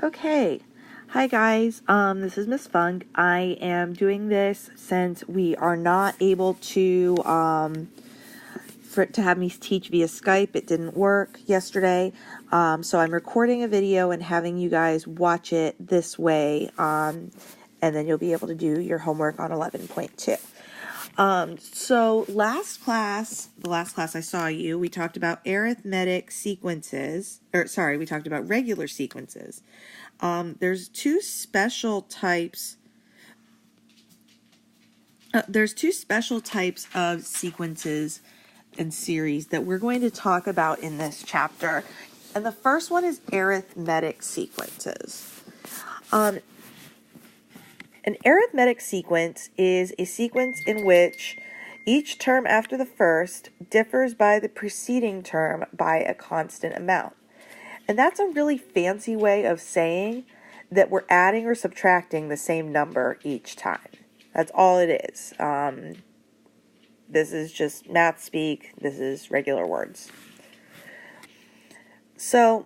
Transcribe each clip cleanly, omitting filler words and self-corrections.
Okay, hi guys, this is Miss Funk. I am doing this since we are not able to, to have me teach via Skype. It didn't work yesterday, so I'm recording a video and having you guys watch it this way, and then you'll be able to do your homework on 11.2. So the last class I saw you, we talked about arithmetic sequences, we talked about regular sequences. There's two special types of sequences and series that we're going to talk about in this chapter. And the first one is arithmetic sequences. An arithmetic sequence is a sequence in which each term after the first differs by the preceding term by a constant amount. And that's a really fancy way of saying that we're adding or subtracting the same number each time. That's all it is. This is just math speak. This is regular words. So,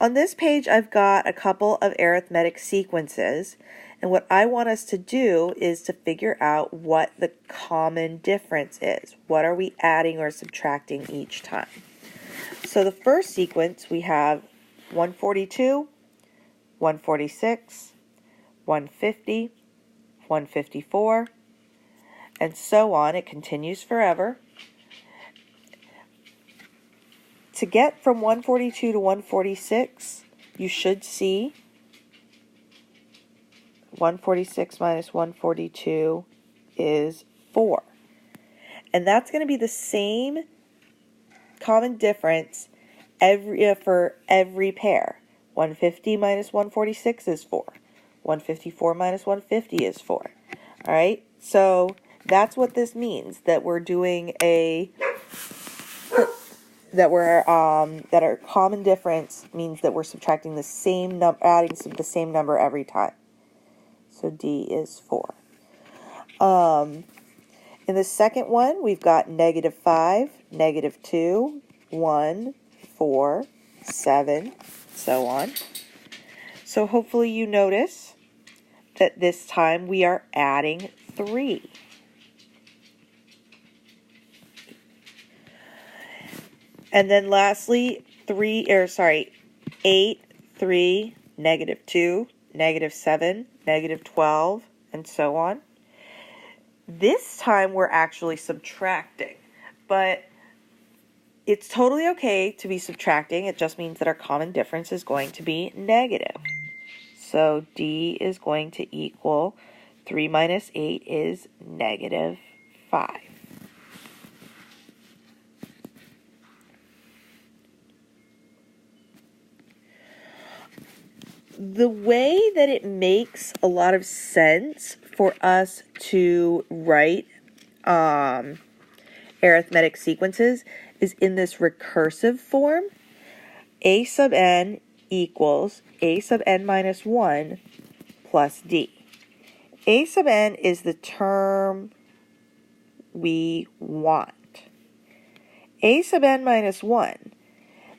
on this page, I've got a couple of arithmetic sequences, and what I want us to do is to figure out what the common difference is. What are we adding or subtracting each time? So the first sequence, we have 142, 146, 150, 154, and so on. It continues forever. To get from 142 to 146, you should see 146 minus 142 is 4. And that's going to be the same common difference for every pair. 150 minus 146 is 4. 154 minus 150 is 4. All right? So that's what this means, that we're doing that our common difference means that we're subtracting the same adding the same number every time. So D is 4. In the second one, we've got -5, -2, 1, 4, 7, so on. So hopefully you notice that this time we are adding 3. And then lastly, 8, 3, -2, -7, -12, and so on. This time we're actually subtracting, but it's totally okay to be subtracting. It just means that our common difference is going to be negative. So D is going to equal 3 minus 8 is -5. The way that it makes a lot of sense for us to write arithmetic sequences is in this recursive form. A sub n equals a sub n minus 1 plus d. A sub n is the term we want. A sub n minus 1,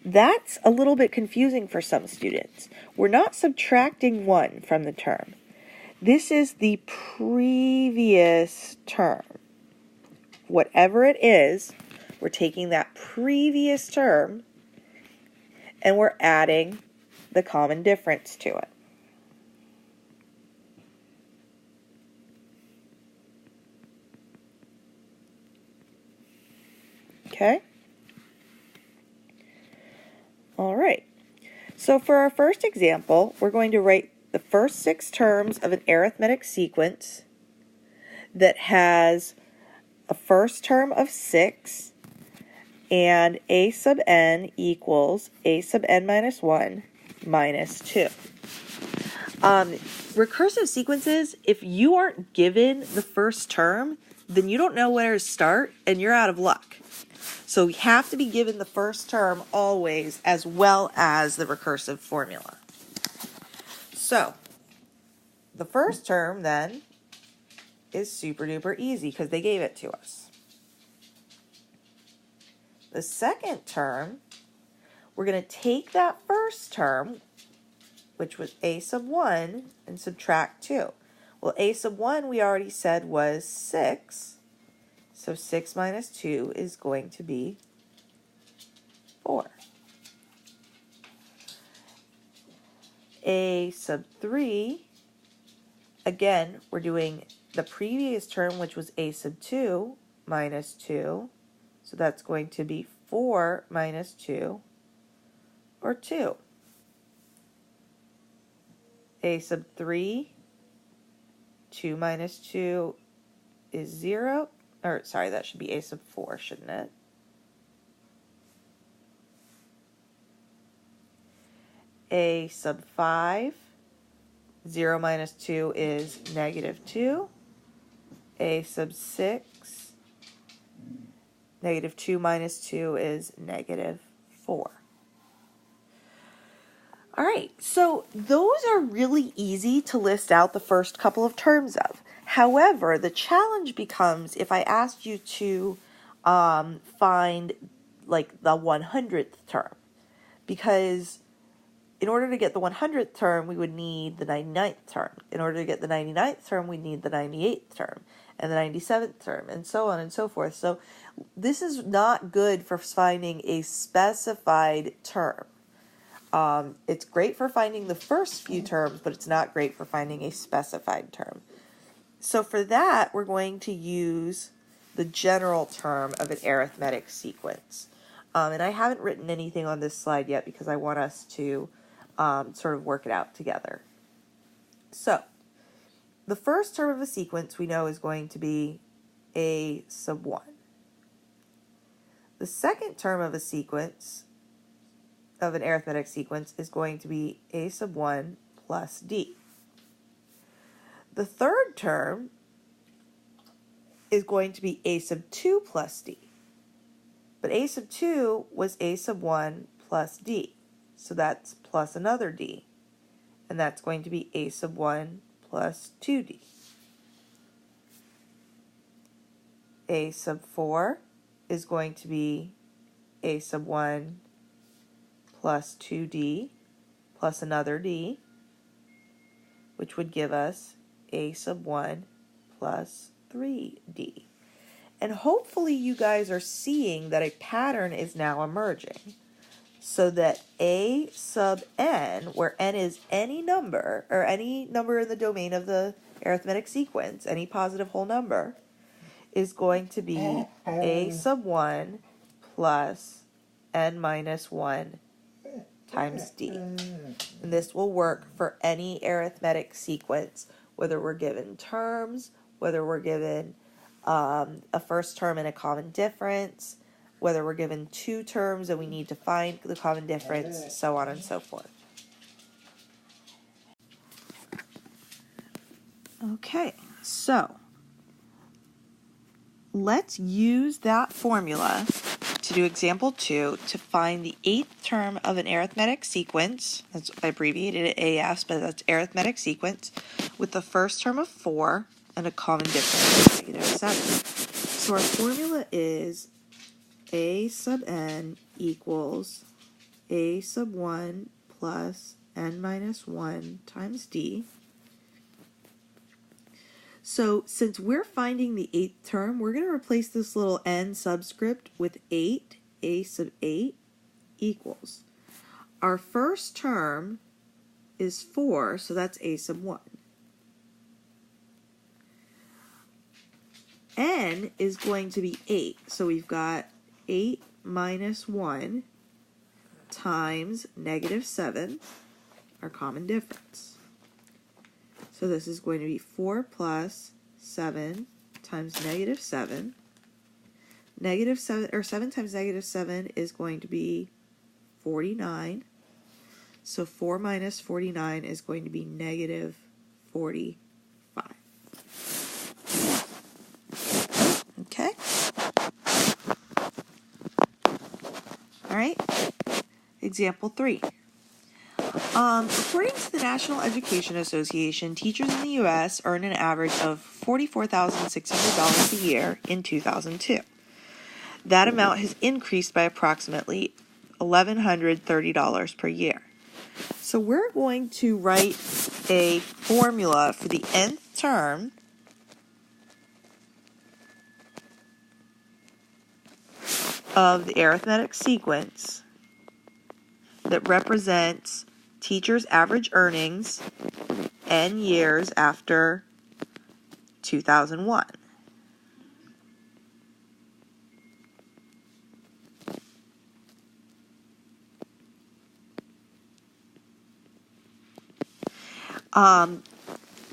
that's a little bit confusing for some students. We're not subtracting 1 from the term. This is the previous term. Whatever it is, we're taking that previous term and we're adding the common difference to it. Okay? All right. So for our first example, we're going to write the first 6 terms of an arithmetic sequence that has a first term of 6 and a sub n equals a sub n minus 1 minus 2. Recursive sequences, if you aren't given the first term, then you don't know where to start and you're out of luck. So we have to be given the first term always, as well as the recursive formula. So the first term then is super duper easy because they gave it to us. The second term we're going to take that first term, which was a sub 1, and subtract 2. Well, a sub 1 we already said was 6, so 6 minus 2 is going to be 4. A sub 3, again, we're doing the previous term, which was a sub 2 minus 2, so that's going to be 4 minus 2, or 2. A sub 3, 2 minus 2 is 0. Or, sorry, that should be a sub 4, shouldn't it? A sub 5, 0 minus 2 is negative 2. A sub 6, negative 2 minus 2 is negative 4. All right, so those are really easy to list out the first couple of terms of. However, the challenge becomes if I asked you to find like the 100th term, because in order to get the 100th term, we would need the 99th term. In order to get the 99th term, we need the 98th term and the 97th term, and so on and so forth. So this is not good for finding a specified term. It's great for finding the first few terms, but it's not great for finding a specified term. So for that, we're going to use the general term of an arithmetic sequence. And I haven't written anything on this slide yet because I want us to sort of work it out together. So the first term of a sequence we know is going to be a sub 1. The second term of a sequence, of an arithmetic sequence, is going to be a sub 1 plus d. The third term is going to be a sub 2 plus d. But a sub 2 was a sub 1 plus d. So that's plus another d. And that's going to be a sub 1 plus 2d. A sub 4 is going to be a sub 1 plus 2d plus another d, which would give us a sub 1 plus 3d. And hopefully you guys are seeing that a pattern is now emerging, so that a sub n, where n is any number, or any number in the domain of the arithmetic sequence, any positive whole number, is going to be a sub 1 plus n minus 1 times d. And this will work for any arithmetic sequence, whether we're given terms, whether we're given a first term and a common difference, whether we're given two terms and we need to find the common difference, so on and so forth. Okay, so let's use that formula to do example 2 to find the 8th term of an arithmetic sequence. That's, I abbreviated it AS, but that's arithmetic sequence, with the first term of 4 and a common difference of -7. So our formula is a sub n equals a sub 1 plus n minus 1 times d. So since we're finding the 8th term, we're going to replace this little n subscript with 8, a sub 8 equals. Our first term is 4, so that's a sub 1. N is going to be 8, so we've got 8 minus 1 times -7, our common difference. So this is going to be 4 plus 7 times -7. -7, or 7 times -7 is going to be 49. So 4 minus 49 is going to be -45. Okay? All right? Example 3. According to the National Education Association, teachers in the U.S. earn an average of $44,600 a year in 2002. That amount has increased by approximately $1,130 per year. So we're going to write a formula for the nth term of the arithmetic sequence that represents teachers' average earnings n years after 2001.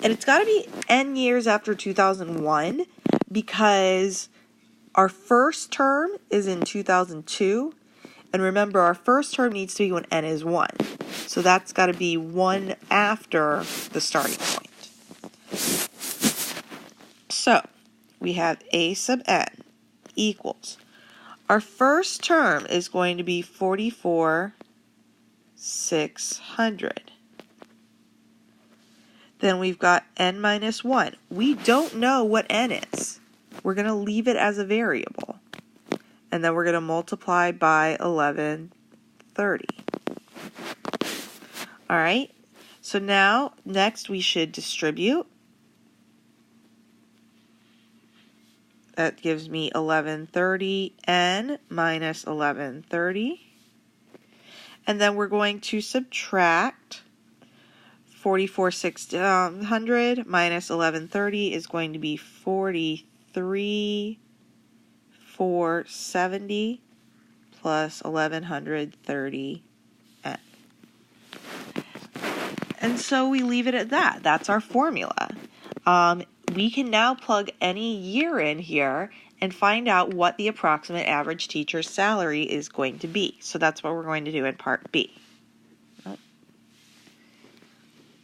And it's got to be n years after 2001 because our first term is in 2002. And remember, our first term needs to be when n is 1. So that's got to be 1 after the starting point. So we have a sub n equals. Our first term is going to be 44,600. Then we've got n minus 1. We don't know what n is. We're going to leave it as a variable. And then we're going to multiply by 1130. All right, so now next we should distribute. That gives me 1130n minus 1130. And then we're going to subtract 44,600 minus 1130 is going to be 43,470 plus 1130n. And so we leave it at that. That's our formula. We can now plug any year in here and find out what the approximate average teacher's salary is going to be. So that's what we're going to do in part B.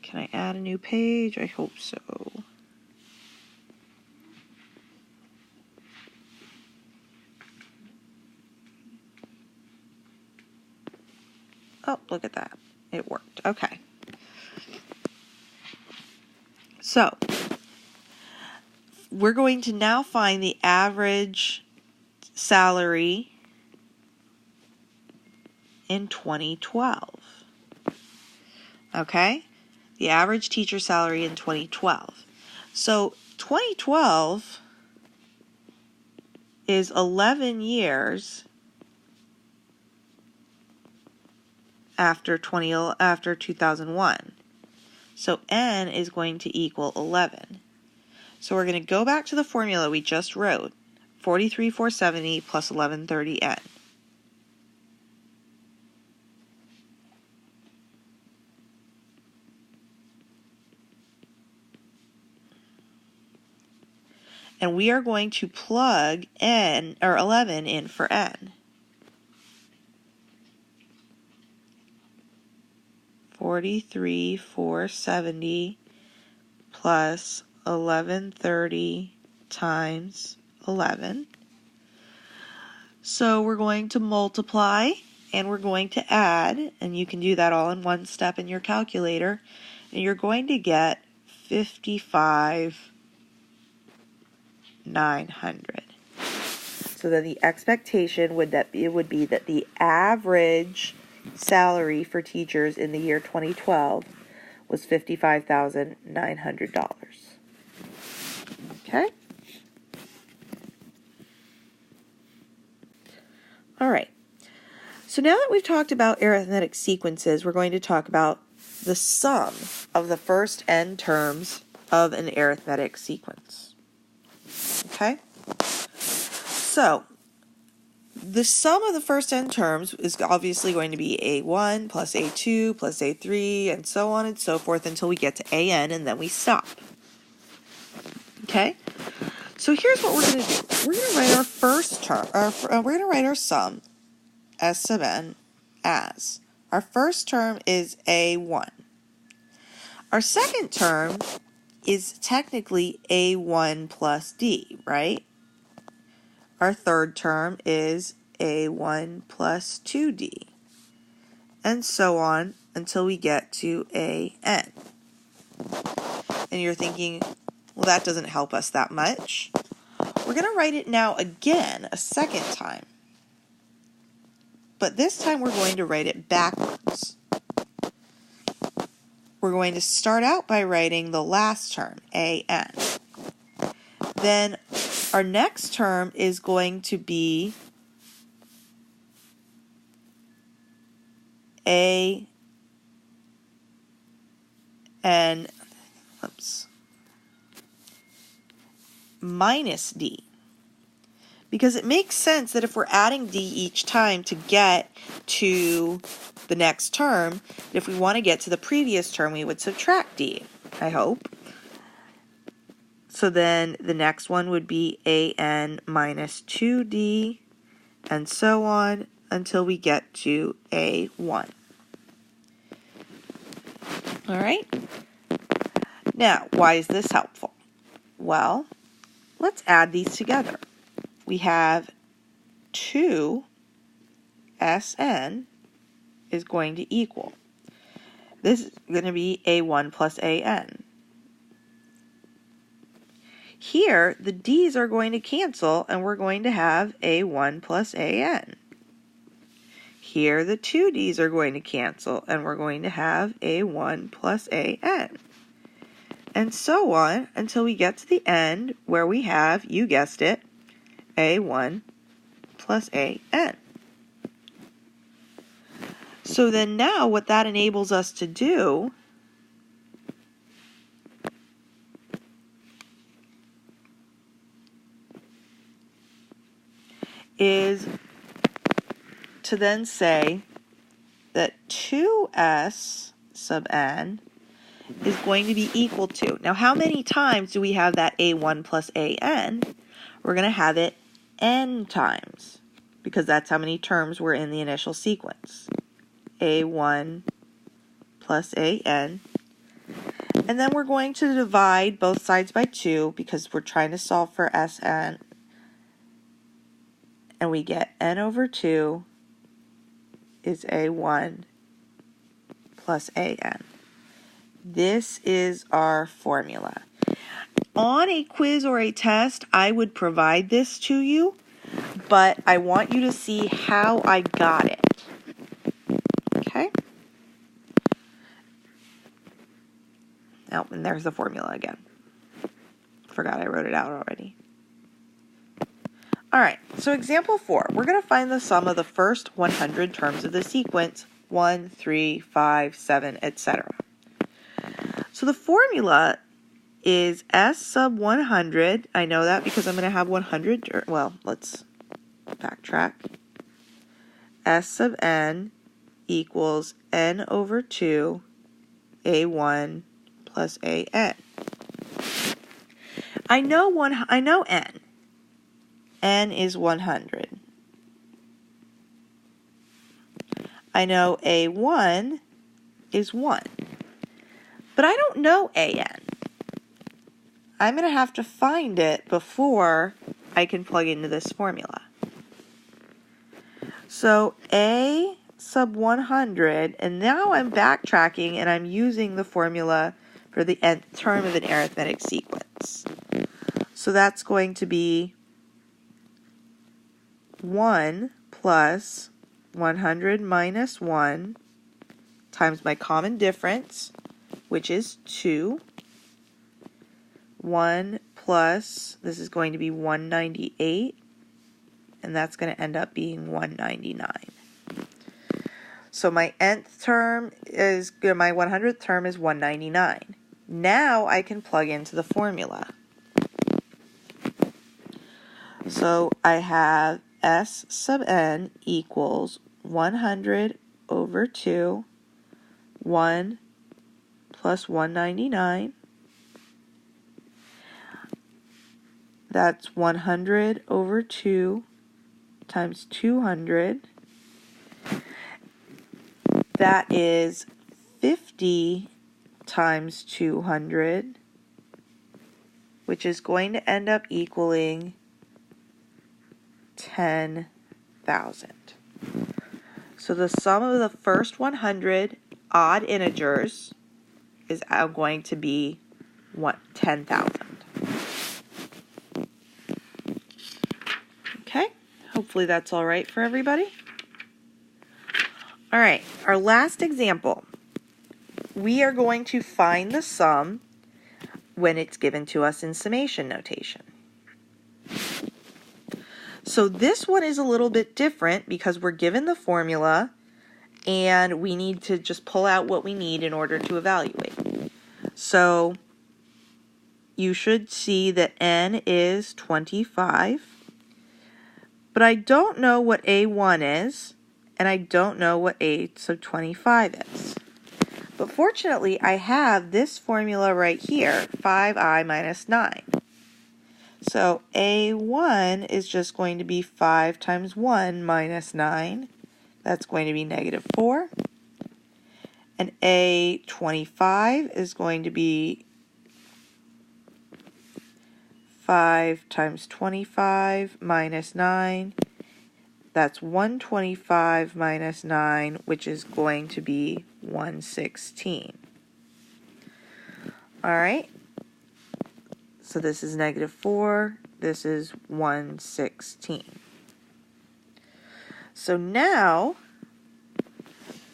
Can I add a new page? I hope so. Oh, look at that. It worked. Okay. So we're going to now find the average salary in 2012. Okay? The average teacher salary in 2012. So 2012 is 11 years after 2001. So n is going to equal 11. So we're going to go back to the formula we just wrote, 43,470 plus 1130n. And we are going to plug n, or 11 in for n. 43,470 plus 1130 times 11. So we're going to multiply and we're going to add, and you can do that all in one step in your calculator, and you're going to get 55,900. So then the expectation would be that the average salary for teachers in the year 2012 was $55,900. Okay? All right. So now that we've talked about arithmetic sequences, we're going to talk about the sum of the first n terms of an arithmetic sequence. Okay? So the sum of the first n terms is obviously going to be a1 plus a2 plus a3 and so on and so forth until we get to an, and then we stop. Okay? So here's what we're going to do. We're going to write our first term, we're going to write our sum, S sub n, as. Our first term is a1. Our second term is technically a1 plus d, right? Our third term is a1 plus 2d, and so on until we get to an. And you're thinking, well, that doesn't help us that much. We're going to write it now again, a second time. but this time we're going to write it backwards. We're going to start out by writing the last term, an. Then our next term is going to be minus d. Because it makes sense that if we're adding d each time to get to the next term, if we want to get to the previous term, we would subtract d, I hope. So then the next one would be an minus 2d, and so on until we get to a1. All right? Now, why is this helpful? Well, let's add these together. We have 2 Sn is going to equal. This is going to be a1 plus an. Here, the d's are going to cancel, and we're going to have a1 plus an. Here, the 2 d's are going to cancel, and we're going to have a1 plus an. And so on until we get to the end where we have, you guessed it, a1 plus an. So then now what that enables us to do is to then say that 2s sub n is going to be equal to, now how many times do we have that a1 plus an? We're going to have it n times, because that's how many terms were in the initial sequence. a1 plus an. And then we're going to divide both sides by 2 because we're trying to solve for Sn. And we get n over 2 is a1 plus an. This is our formula. On a quiz or a test, I would provide this to you, but I want you to see how I got it. Okay? Oh, and there's the formula again. Forgot I wrote it out already. All right, so example 4. We're going to find the sum of the first 100 terms of the sequence, 1, 3, 5, 7, etc. So the formula is S sub 100. I know that because I'm going to have 100, well, let's backtrack. S sub n equals n over 2 a1 plus an. I know n. N is 100. I know a1 is 1. But I don't know an. I'm going to have to find it before I can plug into this formula. So a sub 100, and now I'm backtracking and I'm using the formula for the nth term of an arithmetic sequence. So that's going to be 1 plus 100 minus 1 times my common difference, which is 2. 1 plus, this is going to be 198, and that's going to end up being 199. So my nth term is, my 100th term is 199. Now I can plug into the formula. So I have S sub n equals 100 over 2, 1 plus 199. That's 100 over 2 times 200. That is 50 times 200, which is going to end up equaling 10,000. So the sum of the first 100 odd integers is going to be 10,000. Okay, hopefully that's all right for everybody. All right, our last example. We are going to find the sum when it's given to us in summation notation. So this one is a little bit different because we're given the formula and we need to just pull out what we need in order to evaluate. So you should see that n is 25, but I don't know what a1 is, and I don't know what a sub 25 is. But fortunately, I have this formula right here, 5i minus 9. So a1 is just going to be 5 times 1 minus 9. That's going to be negative 4. And a25 is going to be 5 times 25 minus 9. That's 125 minus 9, which is going to be 116. All right. So this is negative 4. This is 116. So now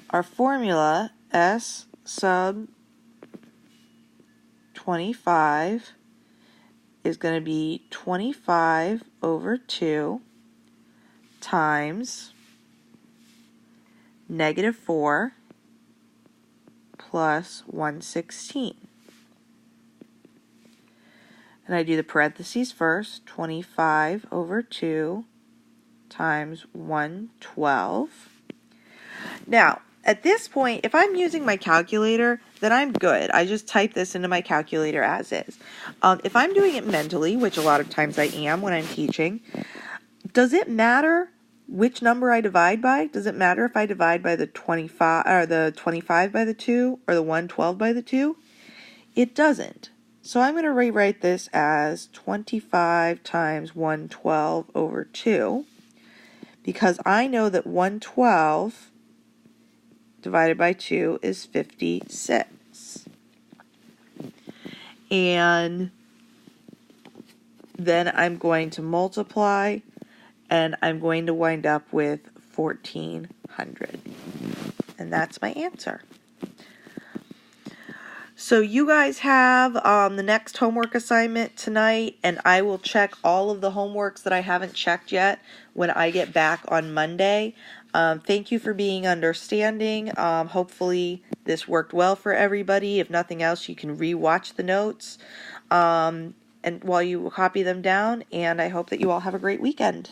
our formula S sub 25 is going to be 25 over 2 times negative 4 plus 116. And I do the parentheses first, 25 over 2 times 112. Now, at this point, if I'm using my calculator, then I'm good. I just type this into my calculator as is. If I'm doing it mentally, which a lot of times I am when I'm teaching, does it matter which number I divide by? Does it matter if I divide by the 25 or the 25 by the 2 or the 112 by the 2? It doesn't. So I'm going to rewrite this as 25 times 112 over 2, because I know that 112 divided by 2 is 56. And then I'm going to multiply, and I'm going to wind up with 1400. And that's my answer. So you guys have the next homework assignment tonight, and I will check all of the homeworks that I haven't checked yet when I get back on Monday. Thank you for being understanding. Hopefully this worked well for everybody. If nothing else, you can re-watch the notes and while you copy them down, and I hope that you all have a great weekend.